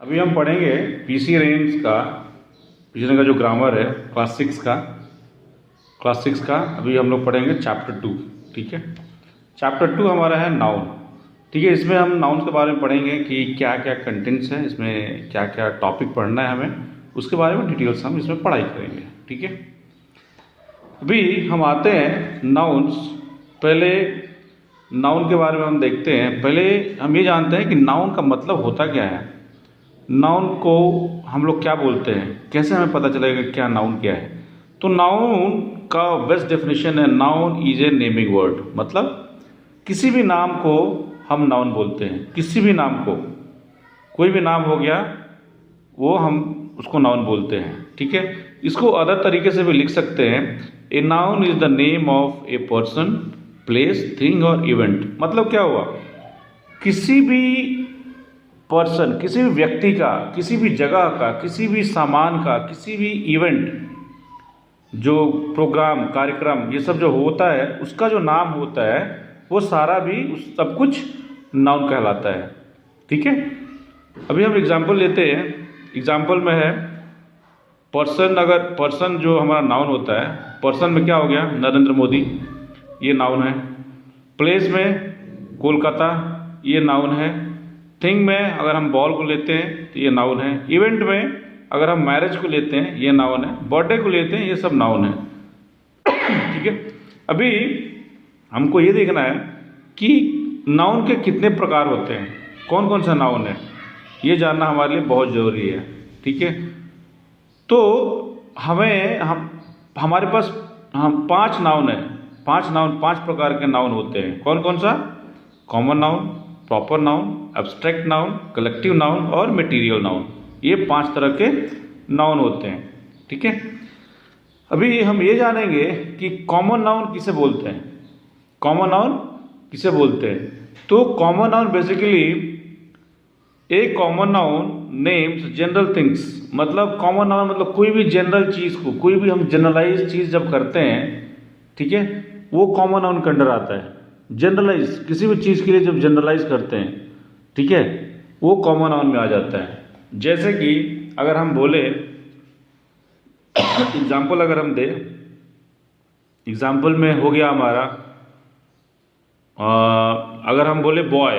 अभी हम पढ़ेंगे पीसी रेम्स का पिछले का जो ग्रामर है क्लास सिक्स का अभी हम लोग पढ़ेंगे चैप्टर 2। ठीक है, चैप्टर 2 हमारा है नाउन। ठीक है, इसमें हम नाउन के बारे में पढ़ेंगे कि क्या क्या कंटेंट्स हैं, इसमें क्या क्या टॉपिक पढ़ना है हमें, उसके बारे में डिटेल्स हम इसमें पढ़ाई करेंगे। ठीक है, अभी हम आते हैं नाउन्स। पहले नाउन के बारे में हम देखते हैं। पहले हम ये जानते हैं कि नाउन का मतलब होता क्या है। नाउन को हम लोग क्या बोलते हैं, कैसे हमें पता चलेगा क्या नाउन क्या है। तो नाउन का बेस्ट डेफिनेशन है, noun is a naming word. मतलब किसी भी नाम को हम नाउन बोलते हैं। किसी भी नाम को, कोई भी नाम हो गया वो हम उसको नाउन बोलते हैं। ठीक है, इसको अदर तरीके से भी लिख सकते हैं। A noun is the name of a person, place, thing और इवेंट। मतलब क्या हुआ, किसी भी पर्सन, किसी भी व्यक्ति का, किसी भी जगह का, किसी भी सामान का, किसी भी इवेंट, जो प्रोग्राम, कार्यक्रम, ये सब जो होता है उसका जो नाम होता है वो सारा भी उस सब कुछ नाउन कहलाता है। ठीक है, अभी हम एग्जाम्पल लेते हैं। एग्जाम्पल में है पर्सन। अगर पर्सन जो हमारा नाउन होता है, पर्सन में क्या हो गया, नरेंद्र मोदी, ये नाउन है। प्लेस में कोलकाता, ये नाउन है। थिंग में अगर हम बॉल को लेते हैं तो ये नाउन है। इवेंट में अगर हम मैरिज को लेते हैं ये नाउन है। बर्थडे को लेते हैं, ये सब नाउन है। ठीक है, अभी हमको ये देखना है कि नाउन के कितने प्रकार होते हैं, कौन कौन सा नाउन है, ये जानना हमारे लिए बहुत ज़रूरी है। ठीक है, तो हमारे पास हम 5 नाउन है। 5 प्रकार के नाउन होते हैं। कौन कौन सा? Common noun, proper noun, abstract noun, collective noun और मटेरियल नाउन। ये 5 तरह के नाउन होते हैं। ठीक है, अभी हम ये जानेंगे कि कॉमन नाउन किसे बोलते हैं। कॉमन नाउन किसे बोलते हैं? तो common noun basically a common noun names general things. मतलब कॉमन नाउन मतलब कोई भी जनरल चीज़ को, कोई भी हम जनरलाइज चीज़ जब करते हैं, ठीक है, वो कॉमन नाउन के अंडर आता है। जनरलाइज, किसी भी चीज़ के लिए जब जनरलाइज करते हैं, ठीक है, वो कॉमन नाउन में आ जाता है। जैसे कि अगर हम बोले एग्जाम्पल, अगर हम दे, एग्जाम्पल में हो गया हमारा अगर हम बोले बॉय,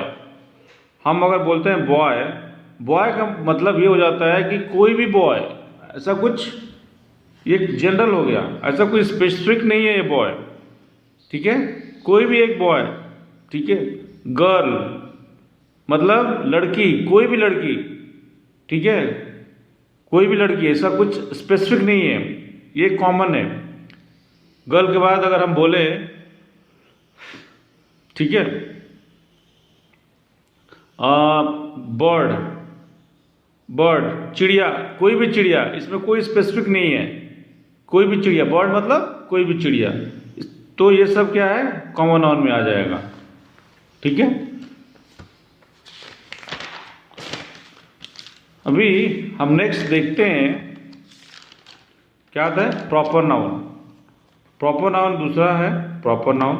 हम अगर बोलते हैं बॉय, बॉय का मतलब ये हो जाता है कि कोई भी बॉय, ऐसा कुछ, ये जनरल हो गया, ऐसा कोई स्पेसिफिक नहीं है ये बॉय। ठीक है, कोई भी एक बॉय। ठीक है, गर्ल मतलब लड़की, कोई भी लड़की। ठीक है, कोई भी लड़की, ऐसा कुछ स्पेसिफिक नहीं है, ये कॉमन है। गर्ल के बाद अगर हम बोले, ठीक है, बर्ड, चिड़िया, कोई भी चिड़िया, इसमें कोई स्पेसिफिक नहीं है, कोई भी चिड़िया। बर्ड मतलब कोई भी चिड़िया। तो ये सब क्या है, कॉमन नाउन में आ जाएगा। ठीक है, अभी हम नेक्स्ट देखते हैं क्या आता है, प्रॉपर नाउन। प्रॉपर नाउन दूसरा है proper noun.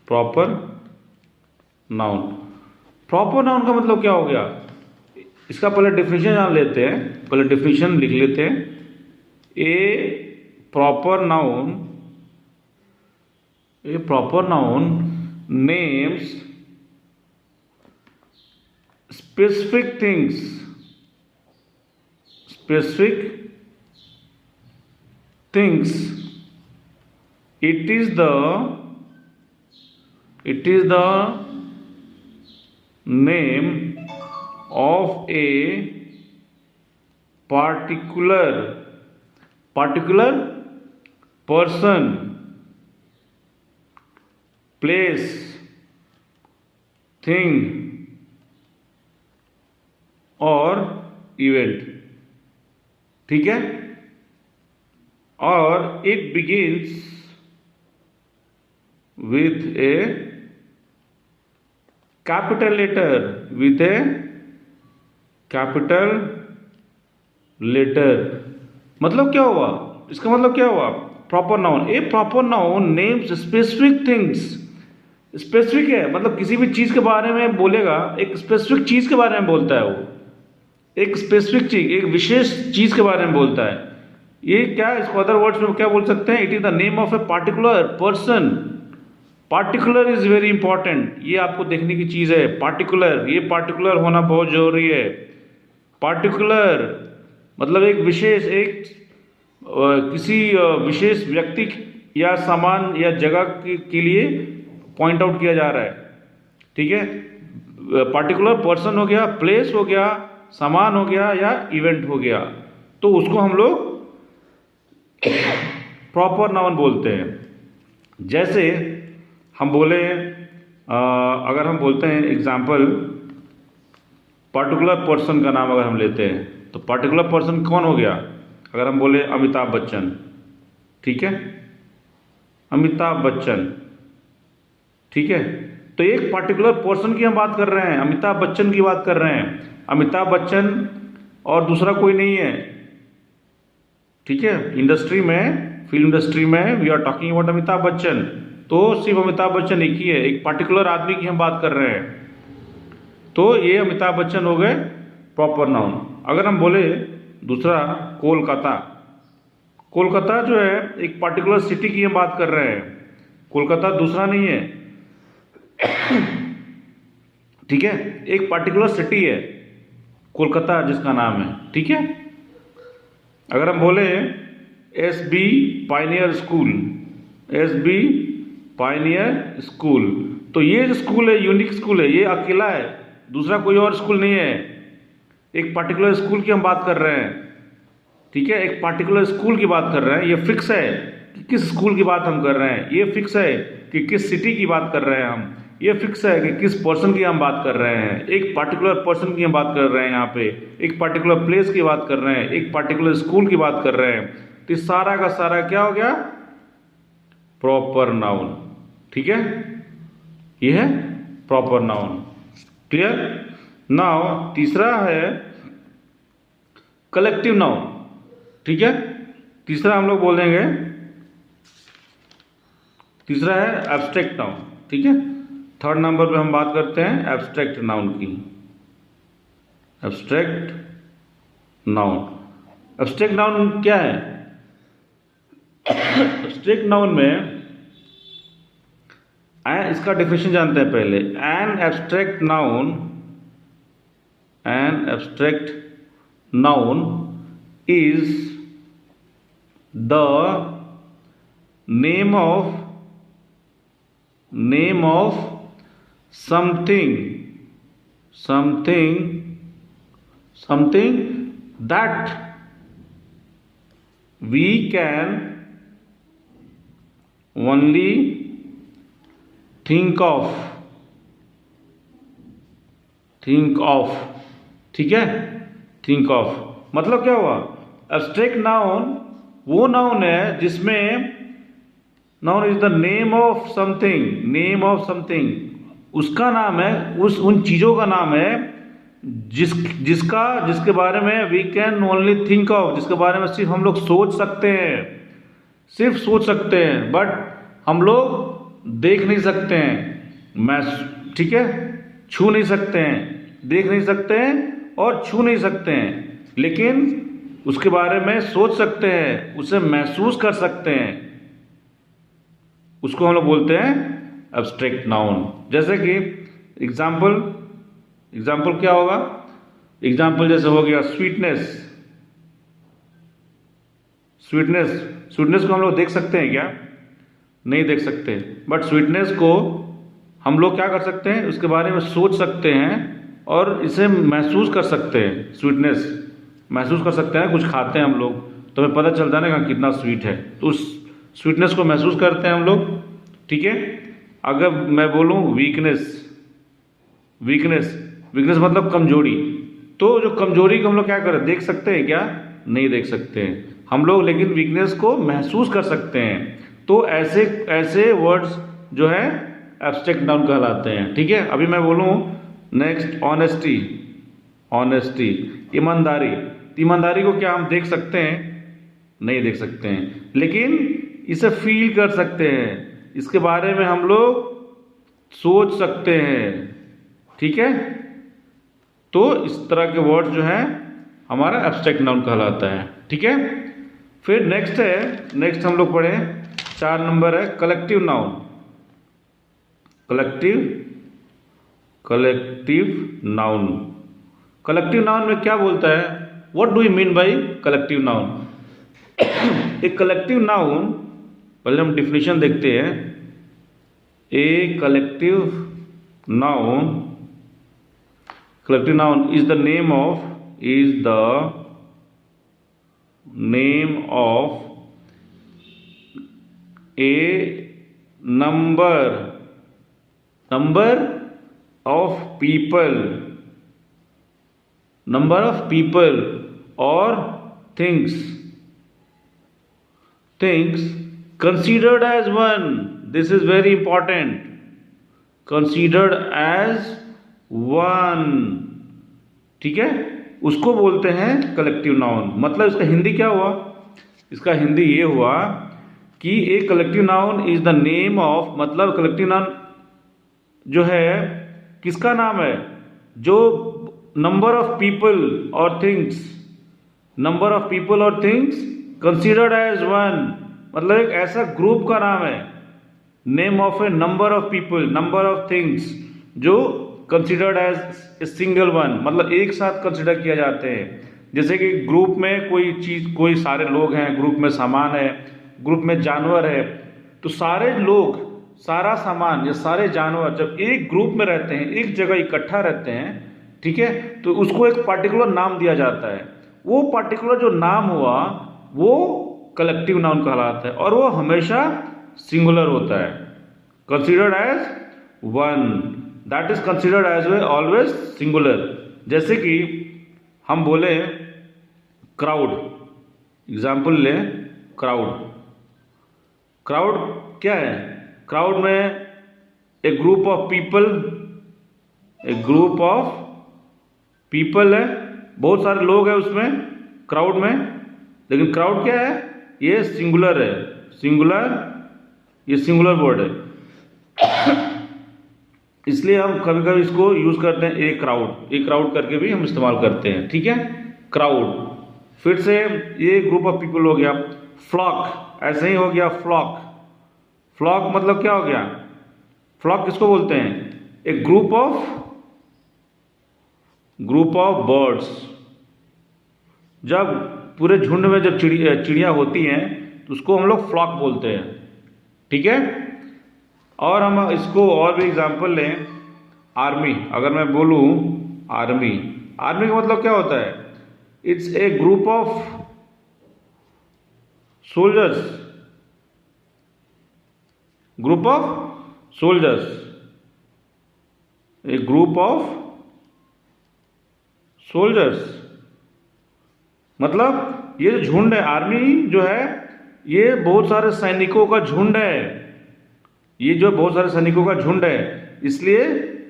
Proper noun, proper noun का मतलब क्या हो गया, इसका पहले डेफिनेशन जान लेते हैं, पहले डेफिनेशन लिख लेते हैं। A proper noun names specific things, it is the name of a particular person, place, thing और इवेंट। ठीक है, और it begins with a capital letter, with a capital letter. मतलब क्या हुआ, इसका मतलब क्या हुआ, proper noun, a proper noun names specific things specific है, मतलब किसी भी चीज़ के बारे में बोलेगा, एक स्पेसिफिक चीज़ के बारे में बोलता है वो, एक स्पेसिफिक चीज, एक विशेष चीज़ के बारे में बोलता है। ये क्या, इसको अदर वर्ड्स में क्या बोल सकते हैं, it is the name of a particular person. Particular is very important, ये आपको देखने की चीज़ है। पार्टिकुलर, ये पार्टिकुलर होना बहुत जरूरी है। पार्टिकुलर मतलब एक विशेष, एक किसी विशेष व्यक्ति या सामान या जगह के लिए पॉइंट आउट किया जा रहा है, ठीक है। पार्टिकुलर पर्सन हो गया, प्लेस हो गया, सामान हो गया या इवेंट हो गया, तो उसको हम लोग प्रॉपर नाउन बोलते हैं। जैसे हम बोले, अगर हम बोलते हैं एग्जाम्पल, पर्टिकुलर पर्सन का नाम अगर हम लेते हैं, तो पर्टिकुलर पर्सन कौन हो गया, अगर हम बोले अमिताभ बच्चन, ठीक है, अमिताभ बच्चन, ठीक है, तो एक पर्टिकुलर पर्सन की हम बात कर रहे हैं, अमिताभ बच्चन की बात कर रहे हैं। अमिताभ बच्चन और दूसरा कोई नहीं है, ठीक है। इंडस्ट्री में, फिल्म इंडस्ट्री में we are talking about Amitabh Bachchan, तो सिर्फ अमिताभ बच्चन एक ही है, एक पर्टिकुलर आदमी की हम बात कर रहे हैं, तो ये अमिताभ बच्चन हो गए प्रॉपर नाउन। अगर हम बोले दूसरा कोलकाता, कोलकाता जो है एक पर्टिकुलर सिटी की हम बात कर रहे हैं, कोलकाता दूसरा नहीं है, ठीक है, एक पर्टिकुलर सिटी है कोलकाता जिसका नाम है, ठीक है। अगर हम बोले SB Pioneer school, SB Pioneer school, तो ये जो स्कूल है यूनिक स्कूल है, ये अकेला है, दूसरा कोई और स्कूल नहीं है, एक पर्टिकुलर स्कूल की हम बात कर रहे हैं, ठीक है, एक पर्टिकुलर स्कूल की बात कर रहे हैं। ये फिक्स है कि किस स्कूल की बात हम कर रहे हैं, ये फिक्स है कि किस सिटी की बात कर रहे हैं हम, ये फिक्स है कि किस पर्सन की हम बात कर रहे हैं, एक पर्टिकुलर पर्सन की हम बात कर रहे हैं, यहाँ पे एक पर्टिकुलर प्लेस की बात कर रहे हैं, एक पर्टिकुलर स्कूल की बात कर रहे हैं। तो सारा का सारा क्या हो गया, प्रॉपर नाउन, ठीक है, ये है प्रॉपर नाउन। क्लियर। नाउ तीसरा है कलेक्टिव नाउन, ठीक है, तीसरा हम लोग बोलेंगे, तीसरा है एब्स्ट्रैक्ट नाउन, ठीक है। थर्ड नंबर पे हम बात करते हैं एब्स्ट्रैक्ट नाउन की। एब्स्ट्रैक्ट नाउन, एब्स्ट्रैक्ट नाउन क्या है, एब्स्ट्रैक्ट नाउन में इसका डेफिनेशन जानते हैं पहले। An abstract noun, an abstract noun is the name of something that we can only think of, ठीक है, think of मतलब क्या हुआ, एब्स्ट्रैक्ट नाउन वो नाउन है जिसमें noun is the name of something, उसका नाम है, उन चीजों का नाम है जिसके बारे में we can only think of, जिसके बारे में सिर्फ हम लोग सोच सकते हैं, बट हम लोग देख नहीं सकते हैं, ठीक है, छू नहीं सकते हैं, देख नहीं सकते हैं और छू नहीं सकते हैं, लेकिन उसके बारे में सोच सकते हैं, उसे महसूस कर सकते हैं, उसको हम लोग बोलते हैं एब्स्ट्रैक्ट नाउन। जैसे कि एग्जाम्पल क्या होगा, एग्जाम्पल जैसे हो गया स्वीटनेस को हम लोग देख सकते हैं क्या, नहीं देख सकते, बट स्वीटनेस को हम लोग क्या कर सकते हैं, उसके बारे में सोच सकते हैं और इसे महसूस कर सकते हैं। स्वीटनेस महसूस कर सकते हैं, कुछ खाते हैं हम लोग तो हमें पता चलता है ना कितना स्वीट है, तो उस स्वीटनेस को महसूस करते हैं हम लोग, ठीक है। अगर मैं बोलूं वीकनेस मतलब कमजोरी, तो जो कमजोरी को हम लोग क्या करें, देख सकते हैं क्या, नहीं देख सकते हैं हम लोग, लेकिन वीकनेस को महसूस कर सकते हैं। तो ऐसे वर्ड्स जो है एब्स्ट्रैक्ट नाउन कहलाते हैं, ठीक है। अभी मैं बोलूं नेक्स्ट ऑनेस्टी, ईमानदारी को क्या हम देख सकते हैं, नहीं देख सकते हैं, लेकिन इसे फील कर सकते हैं, इसके बारे में हम लोग सोच सकते हैं, ठीक है। तो इस तरह के वर्ड जो है हमारा एब्स्ट्रैक्ट नाउन कहलाता है, ठीक है। फिर नेक्स्ट हम लोग पढ़े 4 नंबर है collective noun. Collective noun. Collective noun में क्या बोलता है? What do you mean by collective noun? एक कलेक्टिव नाउन, पहले हम डिफिनेशन देखते हैं। A collective noun is the name of A number of people or things considered as one. This is very important. Considered as one, ठीक है, उसको बोलते हैं कलेक्टिव नाउन। मतलब इसका हिंदी क्या हुआ? इसका हिंदी ये हुआ कि एक collective noun is the name of, मतलब कलेक्टिव नाउन जो है किसका नाम है? जो number of people or things considered as one, मतलब एक ऐसा ग्रुप का नाम है। Name of a number of people, number of things जो considered as a single one, मतलब एक साथ कंसीडर किया जाते हैं। जैसे कि ग्रुप में कोई चीज, कोई सारे लोग हैं, ग्रुप में सामान है, ग्रुप में जानवर है, तो सारे लोग, सारा सामान या सारे जानवर जब एक ग्रुप में रहते हैं, एक जगह इकट्ठा रहते हैं, ठीक है, तो उसको एक पर्टिकुलर नाम दिया जाता है। वो पर्टिकुलर जो नाम हुआ वो कलेक्टिव नाउन कहलाता है और वो हमेशा सिंगुलर होता है। Considered as one, that is considered as always singular. जैसे कि हम बोले क्राउड, एग्जाम्पल ले, क्राउड क्या है? क्राउड में एक ग्रुप ऑफ पीपल है, बहुत सारे लोग हैं उसमें क्राउड में, लेकिन क्राउड क्या है? ये सिंगुलर है, ये सिंगुलर वर्ड है। इसलिए हम कभी कभी इसको यूज करते हैं ए क्राउड करके भी हम इस्तेमाल करते हैं, ठीक है, क्राउड। फिर से ये ग्रुप ऑफ पीपल हो गया। फ्लॉक ऐसे ही हो गया, फ्लॉक मतलब क्या हो गया? फ्लॉक किसको बोलते हैं? एक ग्रुप ऑफ बर्ड्स। जब पूरे झुंड में जब चिड़िया होती हैं तो उसको हम लोग फ्लॉक बोलते हैं, ठीक है। और हम इसको और भी एग्जांपल लें, आर्मी। अगर मैं बोलूं आर्मी का मतलब क्या होता है? It's a group of soldiers, A group of soldiers, मतलब ये जो झुंड है, आर्मी जो है ये बहुत सारे सैनिकों का झुंड है, इसलिए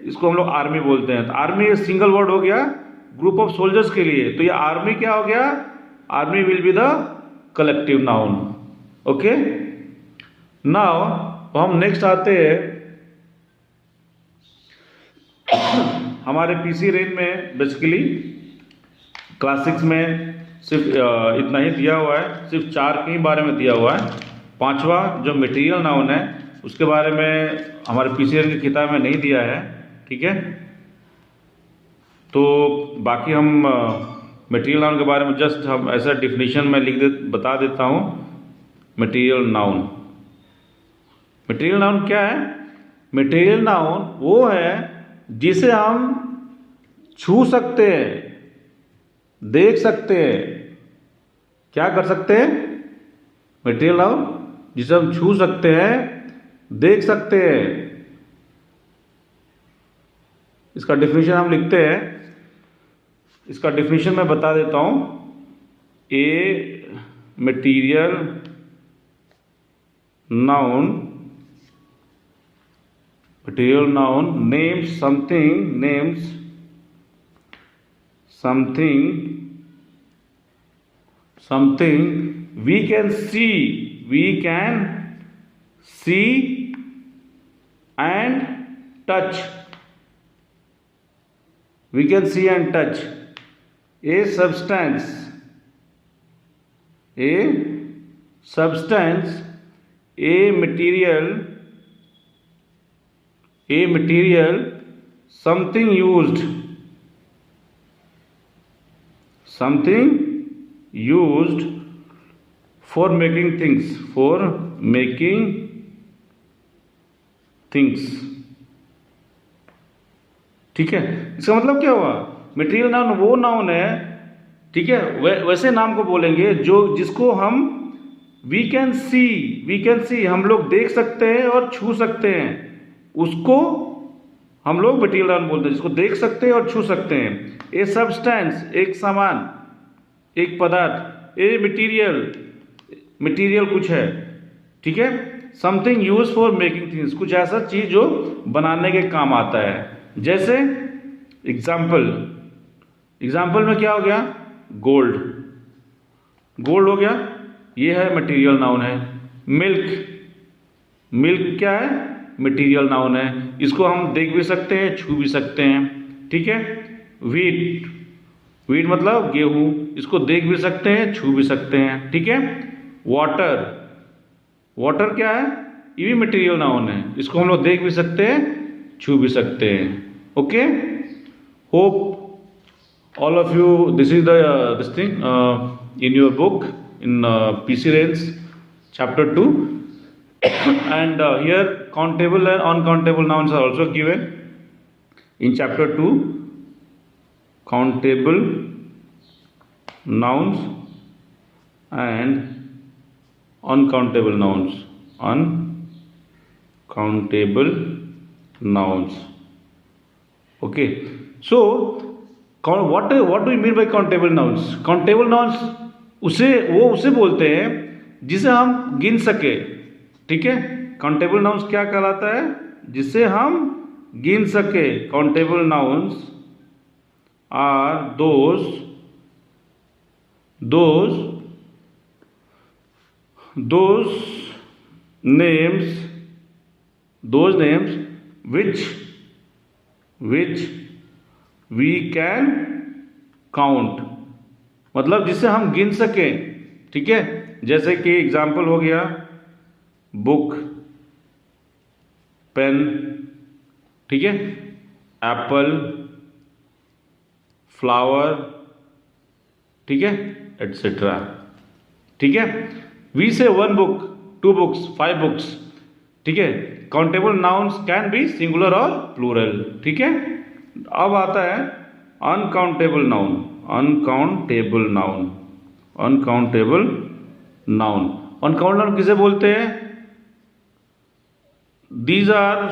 इसको हम लोग आर्मी बोलते हैं। तो आर्मी एक सिंगल वर्ड हो गया ग्रुप ऑफ सोल्जर्स के लिए, तो ये आर्मी क्या हो गया? Army will be the collective noun. Okay, now हम नेक्स्ट आते हैं हमारे पीसी रेंज में। बेसिकली क्लास 6 में सिर्फ इतना ही दिया हुआ है, सिर्फ 4 के ही बारे में दिया हुआ है। 5वां जो मटेरियल नाउन है उसके बारे में हमारे पीसी रेंज की किताब में नहीं दिया है, ठीक है। तो बाकी हम मटेरियल नाउन के बारे में जस्ट हम ऐसा डिफिनीशन में बता देता हूँ। मटेरियल नाउन क्या है? मटेरियल नाउन वो है जिसे हम छू सकते हैं, देख सकते हैं। क्या कर सकते हैं? मटेरियल नाउन जिसे हम छू सकते हैं, देख सकते हैं। इसका डिफिनीशन हम लिखते हैं, इसका डिफिनीशन मैं बता देता हूं। A material noun names something we can see and touch, we can see and touch. A substance, a substance, a material, something used, for making things, ठीक है। इसका मतलब क्या हुआ, मटेरियल नाउन वो नाउन है, ठीक है, वैसे नाम को बोलेंगे जिसको हम वी कैन सी हम लोग देख सकते हैं और छू सकते हैं, उसको हम लोग मटेरियल नाउन बोलते हैं, जिसको देख सकते हैं और छू सकते हैं। ए सब्सटेंस, एक सामान, एक पदार्थ। ए मटेरियल कुछ है, ठीक है। Something use for making things, कुछ ऐसा चीज जो बनाने के काम आता है। जैसे एग्जाम्पल में क्या हो गया, गोल्ड हो गया, ये है मटेरियल नाउन है। मिल्क क्या है, मटेरियल नाउन है, इसको हम देख भी सकते हैं, छू भी सकते हैं, ठीक है। वीट मतलब गेहूं, इसको देख भी सकते हैं, छू भी सकते हैं, ठीक है। वाटर क्या है, ये भी मटेरियल नाउन है, इसको हम लोग देख भी सकते हैं, छू भी सकते हैं। Okay, hope all of you, this is this thing in your book in PC Rails chapter 2 and here countable and uncountable nouns are also given in chapter 2. Countable nouns and uncountable nouns. Okay, so what do you mean by countable nouns? Countable nouns उसे बोलते हैं जिसे हम गिन सके, ठीक है। Countable nouns क्या कहलाता है, जिसे हम गिन सके। Countable nouns are those names which we can count, मतलब जिसे हम गिन सकें, ठीक है। जैसे कि एग्जाम्पल हो गया बुक, पेन, ठीक है, एप्पल, फ्लावर, ठीक है, एटसेट्रा, ठीक है। वी से 1 book, 2 books, 5 books, ठीक है। Countable nouns can be singular और प्लूरल, ठीक है। अब आता है अनकाउंटेबल नाउन। अनकाउंटेबल नाउन किसे बोलते हैं, these are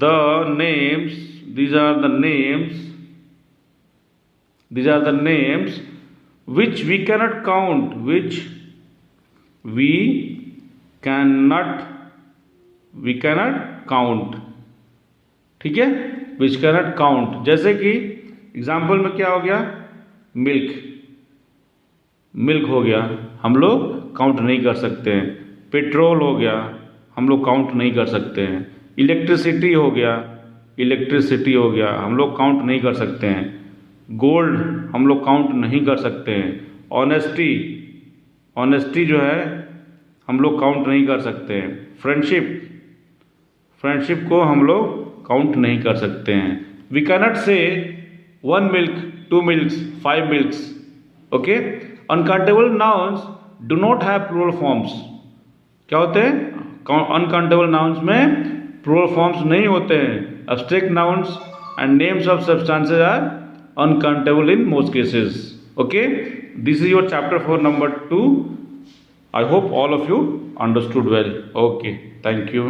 the names which we cannot count, ठीक है, which cannot count। जैसे कि एग्जाम्पल में क्या हो गया, मिल्क हो गया, हम लोग काउंट नहीं कर सकते हैं। पेट्रोल हो गया, हम लोग काउंट नहीं कर सकते हैं। इलेक्ट्रिसिटी हो गया, हम लोग काउंट नहीं कर सकते हैं। गोल्ड हम लोग काउंट नहीं कर सकते हैं। ऑनेस्टी जो है हम लोग काउंट नहीं कर सकते हैं। फ्रेंडशिप को हम लोग काउंट नहीं कर सकते हैं। We cannot say 1 milk, 2 milks, 5 milks, okay. Uncountable nouns do not have plural forms. क्या होते हैं, अनकाउंटेबल नाउन्स में प्लूरल फॉर्म्स नहीं होते हैं। Abstract nouns and names of substances are uncountable in most cases. Okay, this is your chapter for number 2. I hope all of you understood well. Okay, thank you.